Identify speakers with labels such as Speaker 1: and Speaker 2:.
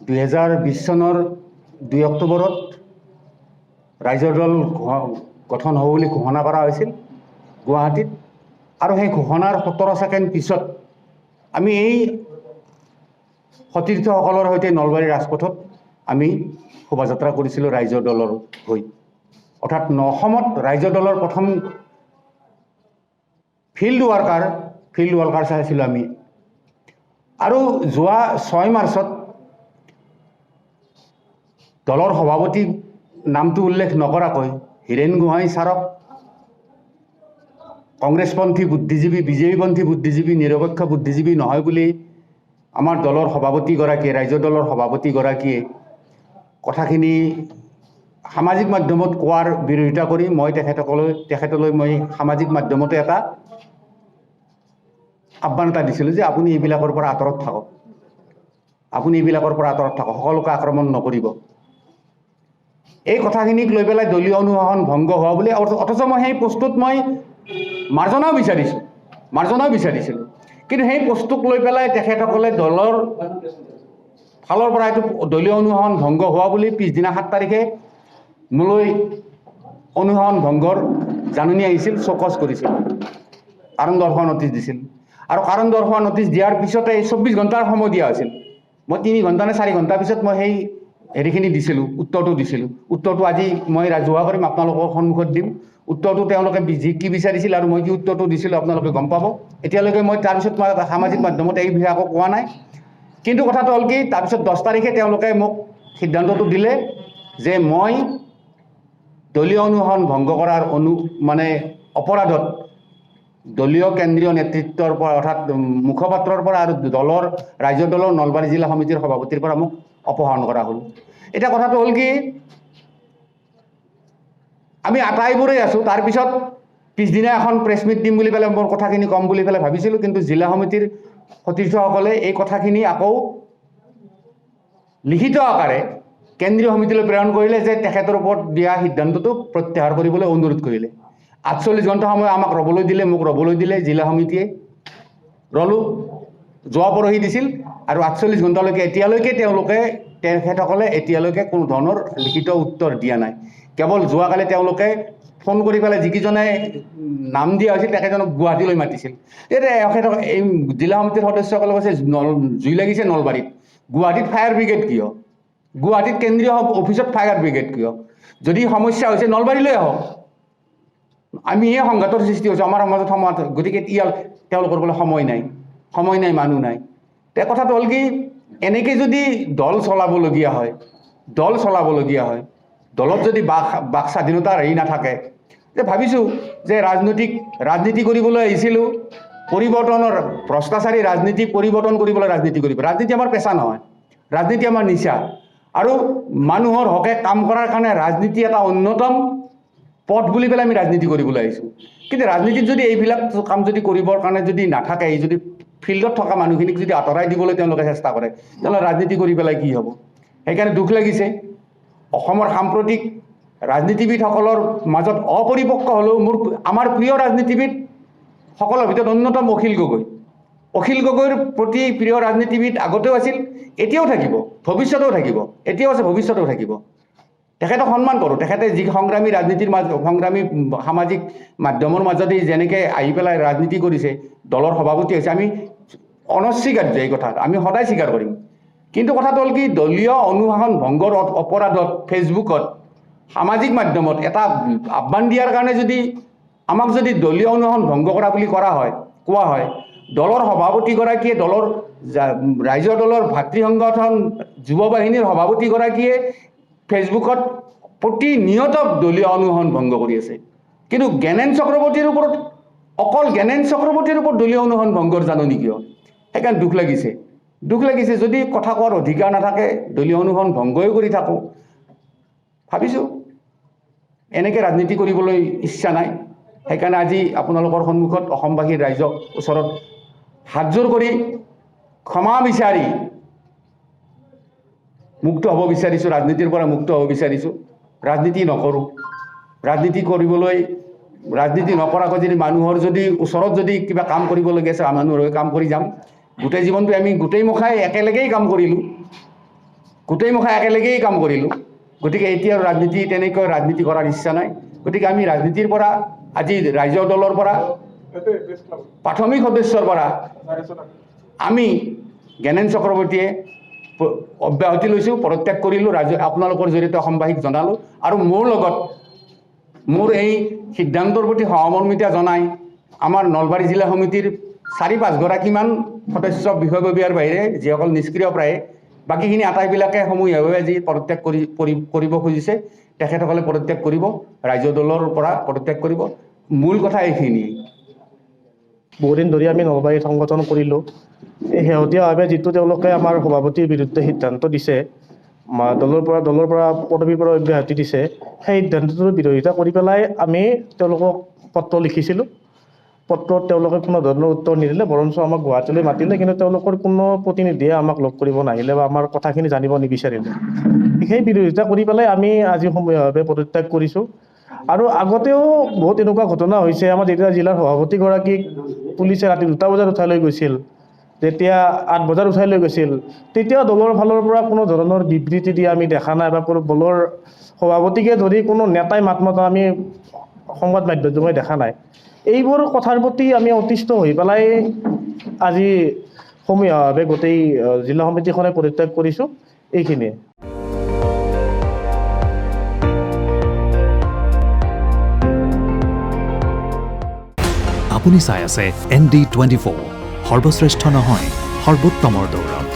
Speaker 1: 2020 চনৰ 2 অক্টোবৰত ৰাইজৰ দল গঠন হ'ব বুলি ঘোষণা কৰা হৈছিল গুৱাহাটীত। আৰু সেই ঘোষণাৰ 17 ছেকেণ্ড পিছত আমি এই সতীৰ্থসকলৰ সৈতে নলবাৰী ৰাজপথত আমি শোভাযাত্ৰা কৰিছিলোঁ ৰাইজৰ দলৰ হৈ। অৰ্থাৎ অসমত ৰাইজৰ দলৰ প্ৰথম ফিল্ড ৱাৰ্কাৰ চাইছিলোঁ আমি। আৰু যোৱা 6 মাৰ্চত দলৰ সভাপতি নামটো উল্লেখ নকৰাকৈ হীৰেণ গোহাঁই ছাৰক কংগ্ৰেছপন্থী বুদ্ধিজীৱী, বিজেপিপন্থী বুদ্ধিজীৱী, নিৰপেক্ষ বুদ্ধিজীৱী নহয় বুলি আমাৰ দলৰ সভাপতিগৰাকীয়ে, ৰাইজৰ দলৰ সভাপতিগৰাকীয়ে কথাখিনি সামাজিক মাধ্যমত কোৱাৰ বিৰোধিতা কৰি মই তেখেতলৈ মই সামাজিক মাধ্যমতে এটা আহ্বান এটা দিছিলোঁ যে আপুনি এইবিলাকৰ পৰা আঁতৰত থাকক, সকলোকে আক্ৰমণ নকৰিব। এই কথাখিনিক লৈ পেলাই দলীয় অনুশাসন ভংগ হোৱা বুলি, অথচ মই সেই পোষ্টটোত মই মাৰ্জনাও বিচাৰিছিলোঁ। কিন্তু সেই পোষ্টটোক লৈ পেলাই তেখেতসকলে দলৰ ফালৰ পৰা এইটো দলীয় অনুশাসন ভংগ হোৱা বুলি পিছদিনা 7 তাৰিখে মোলৈ অনুশাসন ভংগৰ জাননী আহিছিল, চকজ কৰিছিল, কাৰণ দৰ্শোৱা নটিচ দিছিল। আৰু কাৰণ দৰ্শোৱা নটিচ দিয়াৰ পিছতে 24 ঘণ্টাৰ সময় দিয়া হৈছিল। মই 3 ঘণ্টা নে 4 ঘণ্টাৰ পিছত মই সেই হেৰিখিনি দিছিলোঁ, উত্তৰটো দিছিলোঁ। উত্তৰটো আজি মই ৰাজহুৱা কৰিম, আপোনালোকৰ সন্মুখত দিম। উত্তৰটো তেওঁলোকে কি বিচাৰিছিল আৰু মই কি উত্তৰটো দিছিলোঁ আপোনালোকে গম পাব। এতিয়ালৈকে মই তাৰপিছত মই সামাজিক মাধ্যমত এই বিষয়ে একো কোৱা নাই। কিন্তু কথাটো হ'ল কি, তাৰপিছত 10 তাৰিখে তেওঁলোকে মোক সিদ্ধান্তটো দিলে যে মই দলীয় অনুশাসন ভংগ কৰাৰ অপৰাধত দলীয় কেন্দ্ৰীয় নেতৃত্বৰ পৰা, অৰ্থাৎ মুখপাত্ৰৰ পৰা আৰু ৰাইজৰ দলৰ নলবাৰী জিলা সমিতিৰ সভাপতিৰ পৰা মোক অপসাৰণ কৰা হ'ল। এতিয়া কথাটো হ'ল কি, আমি আটাইবোৰেই আছোঁ। তাৰপিছত পিছদিনা এখন প্ৰেছ মিট দিম বুলি পেলাই মোৰ কথাখিনি ক'ম বুলি পেলাই ভাবিছিলোঁ, কিন্তু জিলা সমিতিৰ সতীৰ্থসকলে এই কথাখিনি আকৌ লিখিত আকাৰে কেন্দ্ৰীয় সমিতিলৈ প্ৰেৰণ কৰিলে যে তেখেতৰ ওপৰত দিয়া সিদ্ধান্তটো প্ৰত্যাহাৰ কৰিবলৈ অনুৰোধ কৰিলে। 48 ঘণ্টা সময় আমাক ৰ'বলৈ দিলে, মোক ৰ'বলৈ দিলে জিলা সমিতিয়ে। ৰ'লোঁ, যোৱা পৰহি দিছিল আৰু 48 ঘণ্টালৈকে তেখেতসকলে এতিয়ালৈকে কোনো ধৰণৰ লিখিত উত্তৰ দিয়া নাই। কেৱল যোৱাকালি তেওঁলোকে ফোন কৰি পেলাই যিকেইজনে নাম দিয়া হৈছিল তেখেতজনক গুৱাহাটীলৈ মাতিছিল। এই জিলা সমিতিৰ সদস্যসকলে কৈছে জুই লাগিছে নলবাৰীত, গুৱাহাটীত ফায়াৰ ব্ৰিগেড কিয়? গুৱাহাটীত কেন্দ্ৰীয় অফিচত ফায়াৰ ব্ৰিগেড কিয়? যদি সমস্যা হৈছে নলবাৰীলৈ আহক। আমিহে সংঘাতৰ সৃষ্টি হৈছোঁ আমাৰ সমাজত। গতিকে তেওঁলোকৰ বোলে সময় নাই, মানুহ নাই। কথাটো হ'ল কি, এনেকৈ যদি দল চলাবলগীয়া হয়, দলত যদি বাক স্বাধীনতাৰ হেৰি নাথাকে, যে ভাবিছোঁ যে ৰাজনীতি কৰিবলৈ আহিছিলোঁ, ভ্ৰষ্টাচাৰী ৰাজনীতি পৰিৱৰ্তন কৰিবলৈ ৰাজনীতি কৰিব। ৰাজনীতি আমাৰ পেচা নহয়, ৰাজনীতি আমাৰ নিচা। আৰু মানুহৰ হকে কাম কৰাৰ কাৰণে ৰাজনীতি এটা অন্যতম পথ বুলি পেলাই আমি ৰাজনীতি কৰিবলৈ আহিছোঁ। কিন্তু ৰাজনীতিত যদি এইবিলাক কাম যদি কৰিবৰ কাৰণে যদি নাথাকে, যদি ফিল্ডত থকা মানুহখিনিক যদি আঁতৰাই দিবলৈ তেওঁলোকে চেষ্টা কৰে, তেনেহ'লে ৰাজনীতি কৰি পেলাই কি হ'ব? সেইকাৰণে দুখ লাগিছে। অসমৰ সাম্প্ৰতিক ৰাজনীতিবিদসকলৰ মাজত অপৰিপক্ক হ'লেও আমাৰ প্ৰিয় ৰাজনীতিবিদ সকলৰ ভিতৰত অন্যতম অখিল গগৈ। অখিল গগৈৰ প্ৰতি প্ৰিয় ৰাজনীতিবিদ আগতেও আছিল, এতিয়াও থাকিব, ভৱিষ্যতেও থাকিব। এতিয়াও আছে, ভৱিষ্যতেও থাকিব। তেখেতক সন্মান কৰোঁ। তেখেতে যি সংগ্ৰামী সামাজিক মাধ্যমৰ মাজতে যেনেকৈ আহি পেলাই ৰাজনীতি কৰিছে, দলৰ সভাপতি হৈছে, আমি অনস্বীকাৰ্য এই কথা, আমি সদায় স্বীকাৰ কৰিম। কিন্তু কথাটো হ'ল কি, দলীয় অনুশাসন ভংগৰ অপৰাধত ফেচবুকত, সামাজিক মাধ্যমত এটা আহ্বান দিয়াৰ কাৰণে আমাক যদি দলীয় অনুশাসন ভংগ কৰা বুলি কোৱা হয়, দলৰ সভাপতিগৰাকীয়ে ৰাইজৰ দলৰ ভাতৃ সংগঠন যুৱ বাহিনীৰ সভাপতিগৰাকীয়ে ফেচবুকত প্ৰতিনিয়ত দলীয় অনুশাসন ভংগ কৰি আছে। কিন্তু অকল জ্ঞানেন চক্ৰৱৰ্তীৰ ওপৰত দলীয় অনুশাসন ভংগৰ জাননী কিয়? সেইকাৰণে দুখ লাগিছে। যদি কথা কোৱাৰ অধিকাৰ নাথাকে, দলীয় অনুশাসন ভংগই কৰি থাকোঁ, ভাবিছোঁ এনেকৈ ৰাজনীতি কৰিবলৈ ইচ্ছা নাই। সেইকাৰণে আজি আপোনালোকৰ সন্মুখত অসমবাসীৰ ৰাইজৰ ওচৰত হাতযোৰ কৰি ক্ষমা বিচাৰি মুক্ত হ'ব বিচাৰিছোঁ, ৰাজনীতিৰ পৰা মুক্ত হ'ব বিচাৰিছোঁ। ৰাজনীতি নকৰোঁ। ৰাজনীতি নকৰাকৈ যদি মানুহৰ ওচৰত যদি কিবা কাম কৰিবলগীয়া আছে, মানুহৰ কাম কৰি যাম। গোটেই জীৱনটো আমি গোটেই মুখাই একেলগেই কাম কৰিলোঁ। গোটেইমখা একেলগেই কাম কৰিলোঁ। গতিকে এতিয়া ৰাজনীতি তেনেকৈ ৰাজনীতি কৰাৰ ইচ্ছা নাই। গতিকে আমি ৰাজনীতিৰ পৰা আজি ৰাইজৰ দলৰ পৰা প্ৰাথমিক সদস্যৰ পৰা আমি জ্ঞানেন চক্ৰৱৰ্তীয়ে অব্যাহতি লৈছোঁ, পদত্যাগ কৰিলোঁ, আপোনালোকৰ জৰিয়তে অসমবাসীক জনালোঁ। আৰু মোৰ লগত মোৰ এই সিদ্ধান্তৰ প্ৰতি সহমৰ্মিতা জনাই আমাৰ নলবাৰী জিলা সমিতিৰ 4-5 গৰাকীমান সদস্য বিষয়ববীয়াৰ বাহিৰে যিসকল নিষ্ক্ৰিয় প্ৰায়ে, বাকীখিনি আটাইবিলাকে সমূহীয়াভাৱে আজি পদত্যাগ কৰিব খুজিছে। তেখেতসকলে পদত্যাগ কৰিব, ৰাইজৰ দলৰ পৰা পদত্যাগ কৰিব। মূল কথা এইখিনি।
Speaker 2: বহুদিন ধৰি আমি নলবাৰীত সংগঠন কৰিলোঁ। এই শেহতীয়াভাৱে যিটো তেওঁলোকে আমাৰ সভাপতিৰ বিৰুদ্ধে সিদ্ধান্ত দিছে, দলৰ পৰা পদবীৰ পৰা অব্যাহতি দিছে, সেই সিদ্ধান্তটোৰ বিৰোধিতা কৰি পেলাই আমি তেওঁলোকক পত্ৰ লিখিছিলোঁ। পত্ৰত তেওঁলোকে কোনো ধৰণৰ উত্তৰ নিদিলে, বৰঞ্চ আমাক গুৱাহাটীলৈ মাতিলে, কিন্তু তেওঁলোকৰ কোনো প্ৰতিনিধিয়ে আমাক লগ কৰিব নাহিলে বা আমাৰ কথাখিনি জানিব নিবিচাৰিলে। সেই বিৰোধিতা কৰি পেলাই আমি আজি সমূহীয়াভাৱে পদত্যাগ কৰিছোঁ। আৰু আগতেও বহুত এনেকুৱা ঘটনা হৈছে। আমাৰ যেতিয়া জিলাৰ সভাপতিগৰাকীক পুলিচে ৰাতি 2টা বজাত উঠাই লৈ গৈছিল, যেতিয়া 8 বজাত উঠাই লৈ গৈছিল, তেতিয়াও দলৰ ফালৰ পৰা কোনো ধৰণৰ বিবৃতি দিয়া আমি দেখা নাই, বা কোনো দলৰ সভাপতিকে ধৰি কোনো নেতাই মাত মতা আমি সংবাদ মাধ্যমত দেখা নাই। এইবোৰ কথাৰ প্ৰতি আমি অতিষ্ঠ হৈ পেলাই আজি সমূহীয়াভাৱে গোটেই জিলা সমিতিখনে পদত্যাগ কৰিছোঁ। এইখিনিয়ে।
Speaker 3: আপুনি চাই আছে ND24, সৰ্বশ্ৰেষ্ঠ নহয়, সৰ্বোত্তমৰ দৌৰত।